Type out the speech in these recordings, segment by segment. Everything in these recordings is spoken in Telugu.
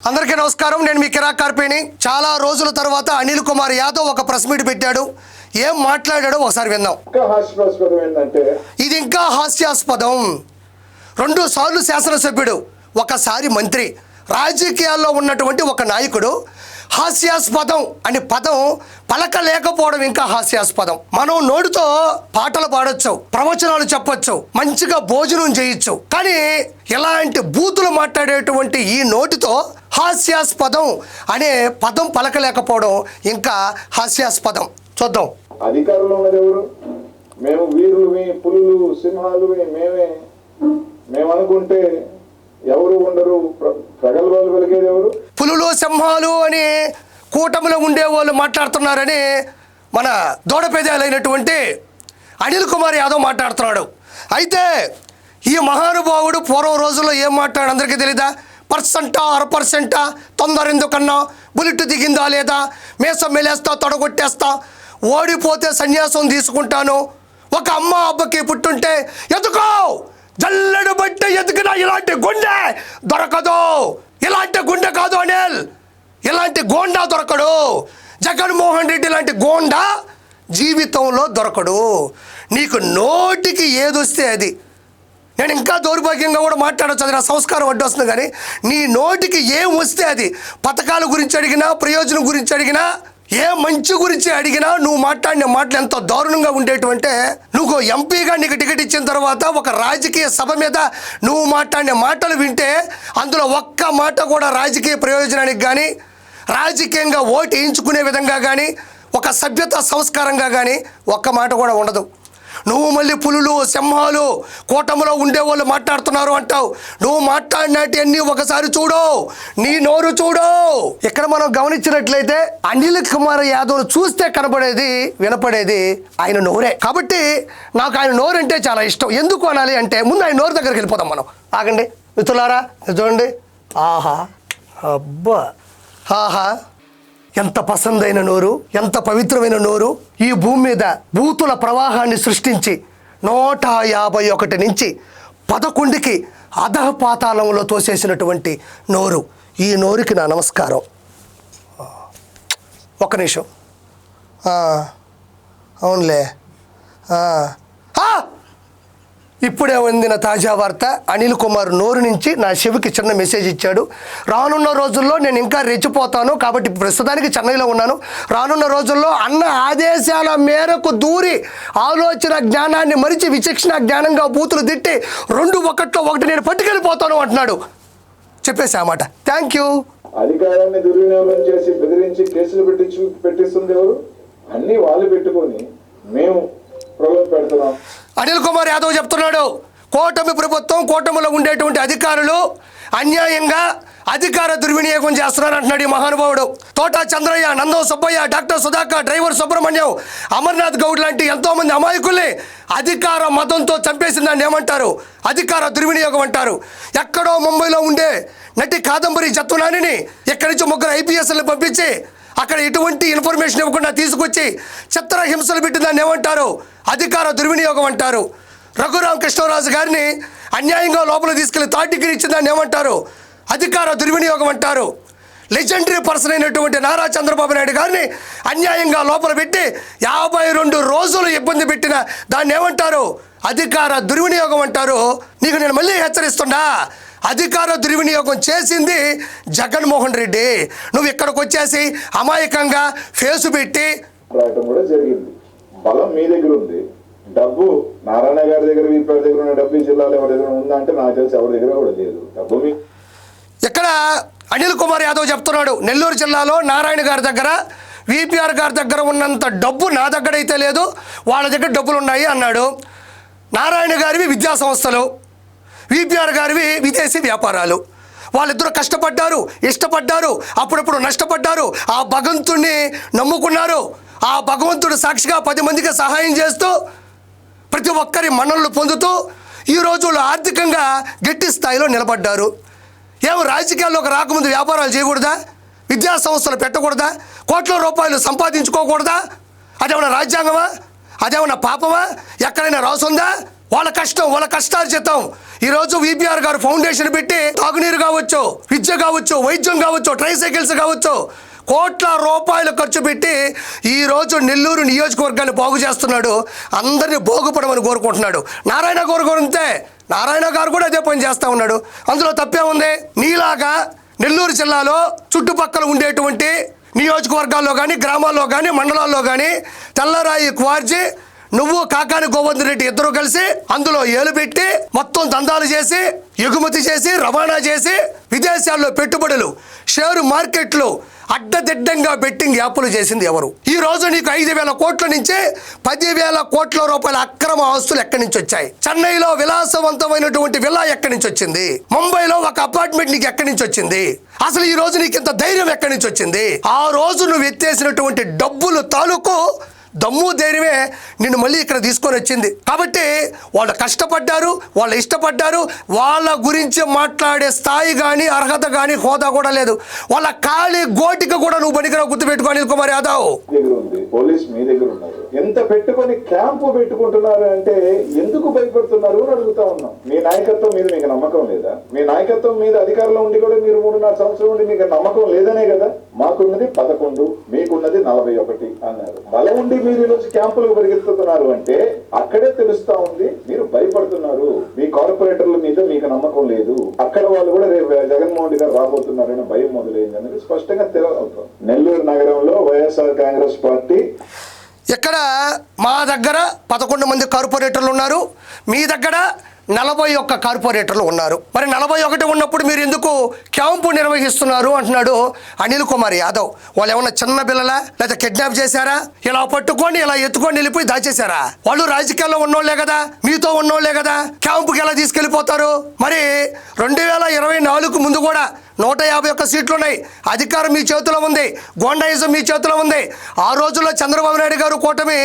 అందరికీ నమస్కారం. నేను మీ కిరాక్ కార్పేని. చాలా రోజుల తర్వాత అనిల్ కుమార్ యాదవ్ ఒక ప్రెస్ మీట్ పెట్టాడు. ఏం మాట్లాడాడో ఒకసారి విందాం. ఇది ఇంకా హాస్యాస్పదం. 2 సార్లు శాసనసభ్యుడు, ఒకసారి మంత్రి, రాజకీయాల్లో ఉన్నటువంటి ఒక నాయకుడు హాస్యాస్పదం అని పదం పలకలేకపోవడం ఇంకా హాస్యాస్పదం. మనం నోటితో పాటలు పాడొచ్చు, ప్రవచనాలు చెప్పొచ్చు, మంచిగా భోజనం చేయొచ్చు, కానీ ఇలాంటి బూతులు మాట్లాడేటువంటి ఈ నోటితో హాస్యాస్పదం అనే పదం పలకలేకపోవడం ఇంకా హాస్యాస్పదం. చూద్దాం. అధికారంలో ఉన్నది ఎవరు? మేము వీరులమే, పులులు, సింహాలు మేము అనుకుంటే ఎవరు ఉండరు. ప్రగల్భాలు వెలిగేది ఎవరు? పులులు సింహాలు అని కూటమిలో ఉండేవాళ్ళు మాట్లాడుతున్నారని మన దూడపేదాలైనటువంటి అనిల్ కుమార్ యాదవ్ మాట్లాడుతున్నాడు. అయితే ఈ మహానుభావుడు పూర్వం రోజుల్లో ఏం మాట్లాడు అందరికీ తెలీదా? పర్సెంటా 1% తొందర ఎందుకన్నా, బుల్లెట్ దిగిందా లేదా, మేసం మెలేస్తా, తొడగొట్టేస్తా, ఓడిపోతే సన్యాసం తీసుకుంటాను, ఒక అమ్మ అబ్బకి పుట్టుంటే ఎదుకో, జల్లెడు బట్టి ఎదుకునా ఇలాంటి గుండె దొరకదు, ఇలాంటి గుండె కాదు అనిల్, ఇలాంటి గోండా దొరకడు, జగన్మోహన్ రెడ్డి లాంటి గోండా జీవితంలో దొరకడు. నీకు నోటికి ఏదొస్తే అది. నేను ఇంకా దౌర్భాగ్యంగా కూడా మాట్లాడచ్చు, అది నా సంస్కారం అడ్డు వస్తుంది, కానీ నీ నోటికి ఏం వస్తే అది, పథకాల గురించి అడిగినా, ప్రయోజనం గురించి అడిగినా, ఏ మంచి గురించి అడిగినా నువ్వు మాట్లాడిన మాటలు ఎంత దారుణంగా ఉండేటువంటి, నువ్వు ఎంపీగా నీకు టికెట్ ఇచ్చిన తర్వాత ఒక రాజకీయ సభ మీద నువ్వు మాట్లాడిన మాటలు వింటే అందులో ఒక్క మాట కూడా రాజకీయ ప్రయోజనానికి కానీ, రాజకీయంగా ఓటు వేయించుకునే విధంగా కానీ, ఒక సభ్యత సంస్కారంగా కానీ ఒక్క మాట కూడా ఉండదు. నువ్వు మళ్ళీ పులులు సింహాలు కూటమిలో ఉండేవాళ్ళు మాట్లాడుతున్నారు అంటావు. నువ్వు మాట్లాడినట్టు అన్నీ ఒకసారి చూడు, నీ నోరు చూడు. ఇక్కడ మనం గమనించినట్లయితే అనిల్ కుమార్ యాదవ్ చూస్తే కనపడేది, వినపడేది ఆయన నోరే. కాబట్టి నాకు ఆయన నోరు అంటే చాలా ఇష్టం. ఎందుకు అనాలి అంటే, ముందు ఆయన నోరు దగ్గరికి వెళ్ళిపోతాం మనం. ఆగండి మిత్రులారా, చూడండి. ఆహా, అబ్బా, ఆహా, ఎంత పసందైన నోరు, ఎంత పవిత్రమైన నోరు. ఈ భూమి మీద బూతుల ప్రవాహాన్ని సృష్టించి 151 నుంచి 11కి అధఃపాతాళంలో తోసేసినటువంటి నోరు. ఈ నోరుకి నా నమస్కారం. ఒక్క నిమిషం. అవునులే. ఇప్పుడే అందిన తాజా వార్త, అనిల్ కుమార్ నోరు నుంచి నా శివుకి చిన్న మెసేజ్ ఇచ్చాడు. రానున్న రోజుల్లో నేను ఇంకా రెచ్చిపోతాను, కాబట్టి ప్రస్తుతానికి చెన్నైలో ఉన్నాను. రానున్న రోజుల్లో అన్న ఆదేశాల మేరకు దూరి ఆలోచన జ్ఞానాన్ని మరిచి విచక్షణ జ్ఞానంగా బూతులు తిట్టి 2-1 నేను పట్టుకెళ్ళిపోతాను అంటున్నాడు. చెప్పేసి అన్నమాట. Thank you. అధికారాన్ని దుర్వినియోగం చేసి బెదిరించి కేసులు పెట్టిస్తుంది ఎవరు? అన్ని వాళ్ళు పెట్టుకొని మేము పెడుతున్నాం. అనిల్ కుమార్ యాదవ్ చెప్తున్నాడు, కూటమి ప్రభుత్వం, కూటమిలో ఉండేటువంటి అధికారులు అన్యాయంగా అధికార దుర్వినియోగం చేస్తున్నారు అంటున్నాడు ఈ మహానుభావుడు. తోటా చంద్రయ్య, నందం సుబ్బయ్య, డాక్టర్ సుధాకర్, డ్రైవర్ సుబ్రహ్మణ్యం, అమర్నాథ్ గౌడ్ లాంటి ఎంతోమంది అమాయకుల్ని అధికార మతంతో చంపేసిందని ఏమంటారు? అధికార దుర్వినియోగం అంటారు. ఎక్కడో ముంబైలో ఉండే నటి కాదంబరి జత్వనానిని ఇక్కడి నుంచి 3 IPSలను పంపించి అక్కడ ఎటువంటి ఇన్ఫర్మేషన్ ఇవ్వకుండా తీసుకొచ్చి చిత్ర హింసలు పెట్టిందని ఏమంటారు? అధికార దుర్వినియోగం అంటారు. రఘురామ్ కృష్ణరాజు గారిని అన్యాయంగా లోపల తీసుకెళ్లి 3rd డిగ్రీ ఇచ్చిందని ఏమంటారు? అధికార దుర్వినియోగం అంటారు. లెజెండరీ పర్సన్ అయినటువంటి నారా చంద్రబాబు నాయుడు గారిని అన్యాయంగా లోపల పెట్టి 52 రోజులు ఇబ్బంది పెట్టిన దాన్ని ఏమంటారు? అధికార దుర్వినియోగం అంటారు. నీకు నేను మళ్ళీ హెచ్చరిస్తున్నా, అధికార దుర్వినియోగం చేసింది జగన్మోహన్ రెడ్డి. నువ్వు ఇక్కడికి వచ్చేసి అమాయకంగా ఫేసు పెట్టి కూడా జరిగింది. బలం మీ దగ్గర ఉంది, డబ్బు నారాయణ గారి దగ్గర, వీపీ దగ్గర ఉన్న డబ్బు జిల్లాలో ఎవరి దగ్గర ఉందా అంటే నాకు తెలిసి ఎవరి దగ్గర కూడా లేదు. డబ్బు ఇక్కడ అనిల్ కుమార్ యాదవ్ చెప్తున్నాడు, నెల్లూరు జిల్లాలో నారాయణ గారి దగ్గర, వీపీఆర్ గారి దగ్గర ఉన్నంత డబ్బు నా దగ్గర అయితే లేదు, వాళ్ళ దగ్గర డబ్బులు ఉన్నాయి అన్నాడు. నారాయణ గారివి విద్యా సంస్థలు, వీపీఆర్ గారివి విదేశీ వ్యాపారాలు. వాళ్ళిద్దరూ కష్టపడ్డారు, ఇష్టపడ్డారు, అప్పుడప్పుడు నష్టపడ్డారు, ఆ భగవంతుడిని నమ్ముకున్నారు. ఆ భగవంతుడు సాక్షిగా 10 మందికి సహాయం చేస్తూ ప్రతి ఒక్కరి మన్ననలు పొందుతూ ఈ రోజుల్లో ఆర్థికంగా గట్టి స్థాయిలో నిలబడ్డారు. ఏమో రాజకీయాల్లోకి రాకముందు వ్యాపారాలు చేయకూడదా? విద్యా సంస్థలు పెట్టకూడదా? కోట్ల రూపాయలు సంపాదించుకోకూడదా? అదేమన్నా రాజ్యాంగమా? అదేమన్నా పాపమా? ఎక్కడైనా రాసుందా? వాళ్ళ కష్టం, వాళ్ళ కష్టార్జితం ఈరోజు విపిఆర్ గారు ఫౌండేషన్ పెట్టి తాగునీరు కావచ్చు, విద్య కావచ్చు, వైద్యం కావచ్చు, ట్రైసైకిల్స్ కావచ్చు, కోట్ల రూపాయలు ఖర్చు పెట్టి ఈరోజు నెల్లూరు నియోజకవర్గాన్ని బాగు చేస్తున్నాడు. అందరినీ బాగుపడమని కోరుకుంటున్నాడు. నారాయణ గారు కూడా అదే పని చేస్తూ ఉన్నాడు. అందులో తప్పే ఉంది? నీలాగా నెల్లూరు జిల్లాలో చుట్టుపక్కల ఉండేటువంటి నియోజకవర్గాల్లో కానీ, గ్రామాల్లో కానీ, మండలాల్లో కానీ తెల్లరాయి క్వార్జీ నువ్వు కాకాని గోవర్ధన్ రెడ్డి ఇద్దరు కలిసి అందులో ఏలు పెట్టి మొత్తం దందాలు చేసి, ఎగుమతి చేసి, రవాణా చేసి, విదేశాల్లో పెట్టుబడులు, షేరు మార్కెట్లు అడ్డదిడ్డంగా బెట్టింగ్ యాప్లు చేసింది ఎవరు? ఈ రోజు నీకు 5,000 కోట్ల నుంచి 10,000 కోట్ల రూపాయల అక్రమ ఆస్తులు ఎక్కడి నుంచి వచ్చాయి? చెన్నైలో విలాసవంతమైనటువంటి విల్లా ఎక్కడి నుంచి వచ్చింది? ముంబైలో ఒక అపార్ట్మెంట్ నీకు ఎక్కడి నుంచి వచ్చింది? అసలు ఈ రోజు నీకు ఇంత ధైర్యం ఎక్కడి నుంచి వచ్చింది? ఆ రోజు నువ్వు ఎత్తేసినటువంటి డబ్బులు తాలూకు దమ్ము ధైర్యమే నిన్ను మళ్ళీ ఇక్కడ తీసుకొని వచ్చింది. కాబట్టి వాళ్ళు కష్టపడ్డారు, వాళ్ళు ఇష్టపడ్డారు. వాళ్ళ గురించి మాట్లాడే స్థాయి కానీ, అర్హత కానీ, హోదా కూడా లేదు. వాళ్ళ ఖాళీ గోటిక కూడా నువ్వు పనికిరావు. గుర్తుపెట్టుకో అనిల్ కుమార్ యాదవ్. పోలీస్ మీ దగ్గర ఉన్నారు, ఎంత పెట్టుకొని క్యాంపు పెట్టుకుంటున్నారు అంటే ఎందుకు భయపడుతున్నారు అని అడుగుతా ఉన్నాం. మీ నాయకత్వం మీద మీకు నమ్మకం లేదా? మీ నాయకత్వం మీద అధికారంలో ఉండి కూడా మీరు 3.5 సంవత్సరం ఉండి మీకు నమ్మకం లేదనే కదా. మాకున్నది 11, మీకున్నది 41 అన్నారు. బలం ఉండి మీరు ఈరోజు క్యాంపులకు పరిగెత్తుతున్నారు అంటే అక్కడే తెలుస్తా ఉంది మీరు భయపడుతున్నారు. మీ కార్పొరేటర్ల మీద మీకు నమ్మకం లేదు. అక్కడ వాళ్ళు కూడా రేపు జగన్మోహన్ రెడ్డి గారు రాబోతున్నారని భయం మొదలైంది అనేది స్పష్టంగా తెలియవుతుంది. నెల్లూరు నగరంలో వైఎస్ఆర్ కాంగ్రెస్ పార్టీ ఇక్కడ మా దగ్గర 11 మంది కార్పొరేటర్లు ఉన్నారు, మీ దగ్గర 41 కార్పొరేటర్లు ఉన్నారు. మరి 41 ఉన్నప్పుడు మీరు ఎందుకు క్యాంపు నిర్వహిస్తున్నారు అంటున్నాడు అనిల్ కుమార్ యాదవ్. వాళ్ళు ఏమన్నా చిన్న పిల్లలా, లేదా కిడ్నాప్ చేశారా? ఇలా పట్టుకొని ఇలా ఎత్తుకొని వెళ్ళిపోయి దాచేశారా? వాళ్ళు రాజకీయాల్లో ఉన్నోళ్లే కదా, మీతో ఉన్నోళ్లే కదా. క్యాంపుకి ఎలా తీసుకెళ్ళిపోతారు? మరి 2024 ముందు కూడా 151 సీట్లు ఉన్నాయి. అధికారం మీ చేతిలో ఉంది, గోండాయిజం మీ చేతిలో ఉంది. ఆ రోజుల్లో చంద్రబాబు నాయుడు గారు కూటమి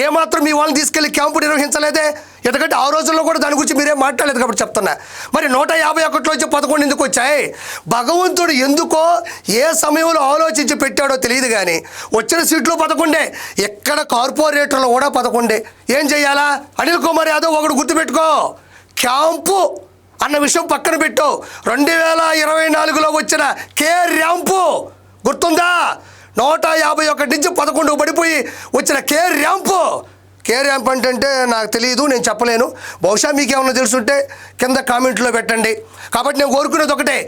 ఏమాత్రం మీ వాళ్ళని తీసుకెళ్లి క్యాంపు నిర్వహించలేదే. ఎందుకంటే ఆ రోజుల్లో కూడా దాని గురించి మీరేం మాట్లాడలేదు కాబట్టి చెప్తున్నా. మరి 151లో వచ్చి 11 ఎందుకు వచ్చాయి? భగవంతుడు ఎందుకో ఏ సమయంలో ఆలోచించి పెట్టాడో తెలియదు కానీ వచ్చిన సీట్లు 11. ఎక్కడ కార్పొరేటర్లు కూడా 11. ఏం చెయ్యాలా? అనిల్ కుమార్ యాదవ్ ఒకటి గుర్తుపెట్టుకో, క్యాంపు అన్న విషయం పక్కన పెట్టు. 2024లో వచ్చిన కే ర్యాంపు గుర్తుందా? 151 నుంచి 11 పడిపోయి వచ్చిన కే ర్యాంప్ అంటే నాకు తెలియదు, నేను చెప్పలేను. బహుశా మీకేమన్నా తెలుసుంటే కింద కామెంట్లో పెట్టండి. కాబట్టి నేను కోరుకునేది ఒకటే,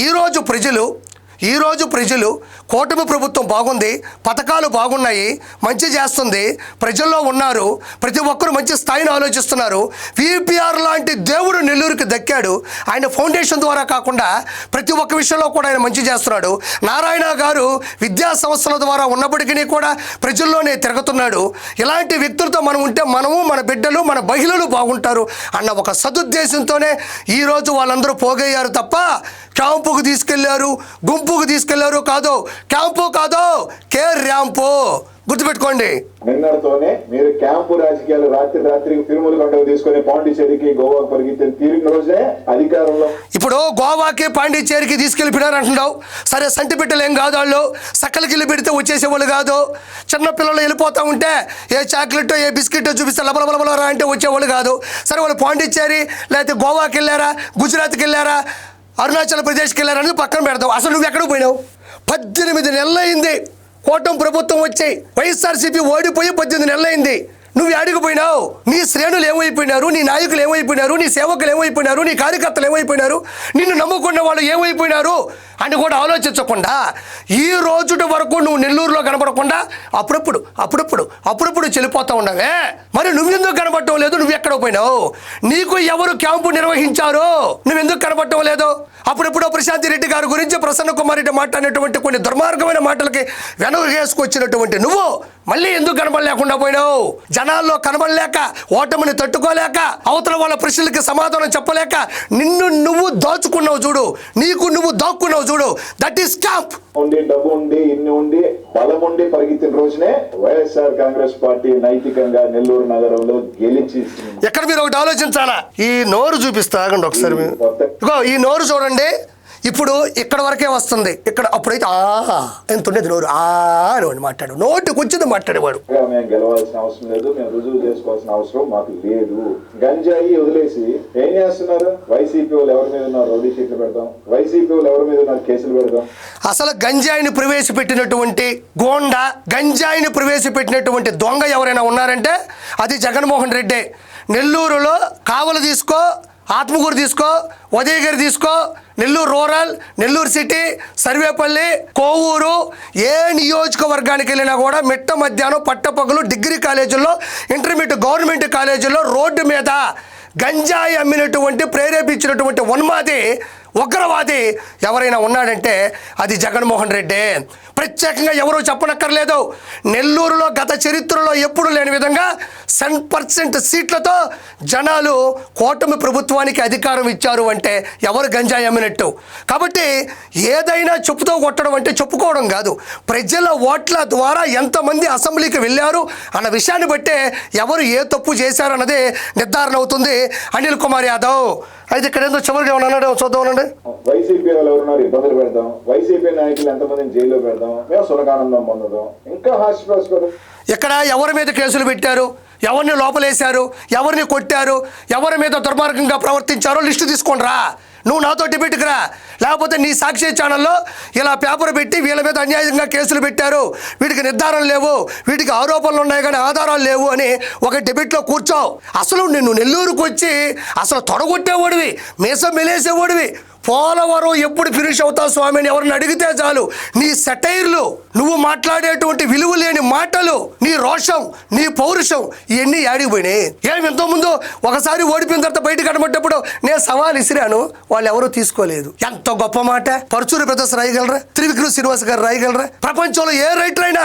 ఈరోజు ప్రజలు కూటమి ప్రభుత్వం బాగుంది, పథకాలు బాగున్నాయి, మంచి చేస్తుంది, ప్రజల్లో ఉన్నారు, ప్రతి ఒక్కరూ మంచి స్థాయిని ఆలోచిస్తున్నారు. విపిఆర్ లాంటి దేవుడు నెల్లూరుకి దక్కాడు. ఆయన ఫౌండేషన్ ద్వారా కాకుండా ప్రతి ఒక్క విషయంలో కూడా ఆయన మంచి చేస్తున్నాడు. నారాయణ గారు విద్యా సంస్థల ద్వారా ఉన్నప్పటికీ కూడా ప్రజల్లోనే తిరుగుతున్నాడు. ఇలాంటి వ్యక్తులతో మనం ఉంటే మనము, మన బిడ్డలు, మన మహిళలు బాగుంటారు అన్న ఒక సదుద్దేశంతోనే ఈరోజు వాళ్ళందరూ పోగయ్యారు తప్ప క్యాంపుకు తీసుకెళ్లారు, గుంపుకు తీసుకెళ్లారు కాదు. క్యాంపు కాదు, కే ర్యాంపు. గుర్తుపెట్టుకోండి. నిన్నటితోనే మీరు క్యాంపు రాజకీయాలు రాత్రికి తిరుమల గంటకు తీసుకుని పాండిచేరికి, గోవాకు పరిగెత్తిన తీరిన రోజే అధికారంలో. ఇప్పుడు గోవాకి, పాండిచేరికి తీసుకెళ్ళిపోయినారు అంటున్నావు. సరే, సంటి బిడ్డలు ఏం కాదు, వాళ్ళు సక్కలకిల్లు పెడితే వచ్చేసేవాళ్ళు కాదు. చిన్నపిల్లలు వెళ్ళిపోతూ ఉంటే ఏ చాక్లెట్, ఏ బిస్కెట్ చూపిస్తే లబలబలబలరా అంటే వచ్చేవాళ్ళు కాదు. సరే, వాళ్ళు పాండిచేరి లేకపోతే గోవాకి వెళ్ళారా, గుజరాత్కి వెళ్ళారా, అరుణాచల్ ప్రదేశ్కి వెళ్ళారని పక్కన పెడతావు. అసలు నువ్వు ఎక్కడికి పోయినావు? 18 నెలలైంది కూటమి ప్రభుత్వం వచ్చి, వైఎస్ఆర్సీపీ ఓడిపోయి 18 నెలలైంది. నువ్వు అడిగిపోయినావు. నీ శ్రేణులు ఏమైపోయినారు, నీ నాయకులు ఏమైపోయినారు, నీ సేవకులు ఏమైపోయినారు, నీ కార్యకర్తలు ఏమైపోయినారు, నిన్ను నమ్ముకున్న వాళ్ళు ఏమైపోయినారు అని కూడా ఆలోచించకుండా ఈ రోజుటి వరకు నువ్వు నెల్లూరులో కనబడకుండా అప్పుడప్పుడు చెల్లిపోతూ ఉన్నావే. మరి నువ్వెందుకు కనబడటం లేదు? నువ్వు ఎక్కడ పోయినావు? నీకు ఎవరు క్యాంపు నిర్వహించారు? నువ్వెందుకు కనబడటం లేదు? అప్పుడెప్పుడో ప్రశాంతి రెడ్డి గారి గురించి ప్రసన్న కుమార్ రెడ్డి మాట్లాడినటువంటి కొన్ని దుర్మార్గమైన మాటలకి వెనకేసుకొచ్చినటువంటి నువ్వు మళ్ళీ ఎందుకు కనబడలేకుండా పోయినావు? జనాల్లో కనబడలేక, ఓటమిని తట్టుకోలేక, అవతల వాళ్ళ ప్రశ్నలకి సమాధానం చెప్పలేక నిన్ను నువ్వు దాచుకున్నావు చూడు, నీకు నువ్వు దాక్కున్నావు చూడు. That is camp. డబ్బు ఉండి, ఇన్ని ఉండి, బలం ఉండి పరిగెత్తిన రోజునే వైఎస్ఆర్ కాంగ్రెస్ పార్టీ నైతికంగా నెల్లూరు నగరంలో గెలిచి. ఎక్కడ మీరు ఒకటి ఆలోచించాలా? ఈ నోరు చూపిస్తా ఆగండి ఒకసారి. ఇగో ఈ నోరు చూడండి, ఇప్పుడు ఇక్కడ వరకే వస్తుంది. ఇక్కడ అప్పుడైతే ఎంత ఉండేది నోరు అని మాట్లాడు, నోటికి వచ్చింది మాట్లాడేవాడు. మేము గెలవాల్సిన అవసరం లేదు, మేము రుజువు చేసుకోవాల్సిన అవసరం మాకు లేదు. గంజాయి వదిలేసి ఏం చేస్తున్నారు? వైసీపీ వాళ్ళు ఎవరి మీద ఉన్నారు రౌడీ షీట్లు పెడతాం, వైసీపీ వాళ్ళు ఎవరి మీద ఉన్నారు కేసులు పెడతాం. అసలు గంజాయిని ప్రవేశపెట్టినటువంటి గోండా, గంజాయిని ప్రవేశపెట్టినటువంటి దొంగ ఎవరైనా ఉన్నారంటే అది జగన్మోహన్ రెడ్డి. నెల్లూరులో కావలు తీసుకో, ఆత్మకూరు తీసుకో, ఉదయగిరి తీసుకో, నెల్లూరు రూరల్, నెల్లూరు సిటీ, సర్వేపల్లి, కోవూరు, ఏ నియోజకవర్గానికి వెళ్ళినా కూడా మిట్ట మధ్యాహ్నం పట్టపగలు డిగ్రీ కాలేజీల్లో, ఇంటర్మీడియట్ గవర్నమెంట్ కాలేజీల్లో రోడ్డు మీద గంజాయి అమ్మినటువంటి ప్రేరేపించినటువంటి ఉన్మాది ఉగ్రవాది ఎవరైనా ఉన్నాడంటే అది జగన్మోహన్ రెడ్డి. ప్రత్యేకంగా ఎవరూ చెప్పనక్కర్లేదు. నెల్లూరులో గత చరిత్రలో ఎప్పుడు లేని విధంగా 100% సీట్లతో జనాలు కూటమి ప్రభుత్వానికి అధికారం ఇచ్చారు అంటే ఎవరు గంజాయి అమ్మినట్టు. కాబట్టి ఏదైనా చెప్పుతో కొట్టడం అంటే చెప్పుకోవడం కాదు, ప్రజల ఓట్ల ద్వారా ఎంతమంది అసెంబ్లీకి వెళ్ళారు అన్న విషయాన్ని బట్టే ఎవరు ఏ తప్పు చేశారన్నది నిర్ధారణ అవుతుంది. అనిల్ కుమార్ యాదవ్ అయితే ఇక్కడ ఏదో చివరికి ఏమన్నా అన్నాడు, చూద్దామనండి. వైసీపీ వాళ్ళు ఎవరున్నారు ఇబ్బందులు పెడదాం, వైసీపీ నాయకులు ఎంతమందిని జైల్లో పెడదాం, మేము సునకానందం పొందుదాం, ఇంకా హాస్పిటల్స్. ఇక్కడ ఎవరి మీద కేసులు పెట్టారు, ఎవరిని లోపలేశారు, ఎవరిని కొట్టారు, ఎవరి మీద దుర్మార్గంగా ప్రవర్తించారో లిస్టు తీసుకోండి రా. నువ్వు నాతో డిబేట్కి రా, లేకపోతే నీ సాక్షి ఛానల్లో ఇలా పేపర్ పెట్టి వీళ్ళ మీద అన్యాయంగా కేసులు పెట్టారు, వీటికి నిర్ధారణ లేవు, వీటికి ఆరోపణలు ఉన్నాయి కానీ ఆధారాలు లేవు అని ఒక డిబేట్లో కూర్చోవు. అసలు నిన్ను నెల్లూరుకు వచ్చి అసలు తొడగొట్టేవాడివి, మీసం మెలేసేవాడివి. పోలవరం ఎప్పుడు ఫినిష్ అవుతావు స్వామి అని ఎవరిని అడిగితే చాలు నీ సెటైర్లు, నువ్వు మాట్లాడేటువంటి విలువ లేని మాటలు, నీ రోషం, నీ పౌరుషం ఇవన్నీ ఆడిపోయినాయి. ఏమి ఎంతోముందు ఒకసారి ఓడిపోయిన తర్వాత బయటకు కనబడ్డప్పుడు నేను సవాల్ ఇసిరాను, వాళ్ళు ఎవరూ తీసుకోలేదు. ఎంత గొప్ప మాట. పరుచూరి బ్రదర్స్ రాయగలరా, త్రివిక్రమ శ్రీనివాస్ గారు రాయగలరా, ప్రపంచంలో ఏ రైటర్ అయినా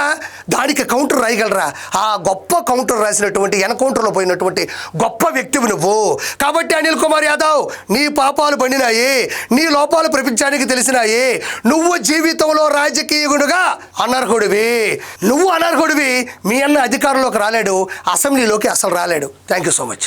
దానికి కౌంటర్ రాయగలరా? ఆ గొప్ప కౌంటర్ రాసినటువంటి ఎన్కౌంటర్లో పోయినటువంటి గొప్ప వ్యక్తివి నువ్వు. కాబట్టి అనిల్ కుమార్ యాదవ్, నీ పాపాలు పండినాయి, నీ లోపాలు ప్రపంచానికి తెలిసినాయి. నువ్వు జీవితంలో రాజకీయుడుగా అనర్హుడివి, నువ్వు అనర్హుడివి. మీ అన్న అధికారంలోకి రాలేడు, అసెంబ్లీలోకి అసలు రాలేడు. Thank you so much.